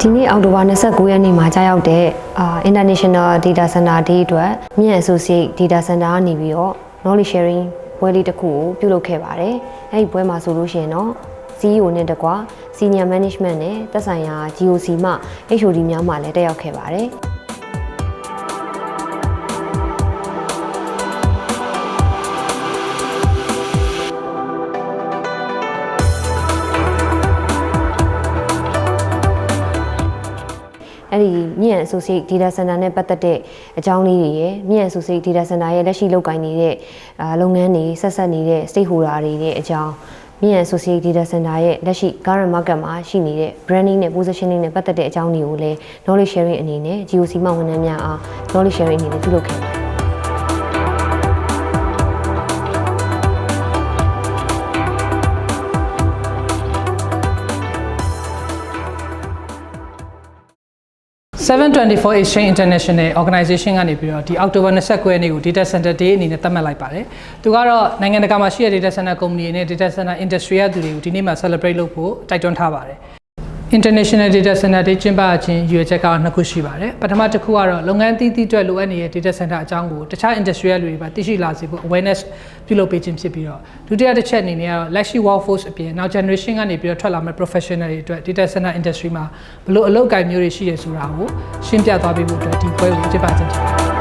ဒီနေ့အောက်တိုဘာ29ရက်နေ့မှာကြာရောက်တဲ့ International Data Center Day အတွက် Myint Associates Data Center ကနေပြီးတော့ knowledge sharing ပွဲလေးတစ်ခုကိုပြုလုပ်ခဲ့ပါတယ်။အဲဒီပွဲမှာဆိုလို့ရှိရင်တော့ CEO နဲ့တကွာ Senior Management နဲ့သက်ဆိုင်ရာ GOC မှ HOD များမှလည်းတက်ရောက်ခဲ့ပါတယ်။အဲ့ဒီ Myint Associates Data Center နဲ့ပတ်သက်တဲ့အကြောင်းလေးတွေရယ် Myint Associates Data Center ရဲ့လက်ရှိလုပ်ကိုင်နေတဲ့လုပ်ငန်းတွေဆက်ဆက်နေတဲ့ stakeholder တွေရဲ့အကြောင်း Myint Associates Data Center ရဲ့လက်ရှိ current market မှာရှိနေတဲ့ branding နဲ့ positioning နဲ့ပတ်သက်တဲ့အကြောင်းတွေကိုလည်း knowledge sharing အနေနဲ့ GOC မှဝန်ထမ်းများအား knowledge sharing အနေနဲ့ပြုလုပ်ခဲ့ပါတယ်724 Exchange International Organization ကနေပြီးတော့ဒီ October 29 ရက်နေ့ကို Data Center Day အနေနဲ့သတ်မှတ်လိုက်ပါတယ်။သူကတော့နိုင်ငံတကာမှာရှိတဲ့ Data Center Company နဲ့ Data Center Industry ရသူတွေကိုဒီနေ့မှာ celebrate လုပ်ဖို့တိုက်တွန်းထားပါတယ်။ International Data Center Day ကျင်းပခြင်းရည်ရွယ်ချက်က2ခုရှိပါတယ်။ပထမတစ်ခုကတော့လုပ်ငန်းအသီးသီးအတွက်လိုအပ်နေတဲ့ Data Center အကြောင်းကိုတခြား Industry ရလူတွေပါသိရှိလာစေဖို့ awareness ပြုလုပ်ပေးခြင်းဖြစ်ပြီးတော့ဒုတိယတစ်ချက်အနေနဲ့ကတော့လက်ရှိ workforce အပြင်နောက် generation ကနေပြီးတော့ထွက်လာမယ့် professional တွေအတွက် Data Center Industry မှာဘယ်လိုအလုပ်အကိုင်မျိုးတွေရှိရဆိုတာကိုရှင်းပြသွားပေးဖို့အတွက်ဒီပွဲကိုကျင်းပခြင်းဖြစ်ပါတယ်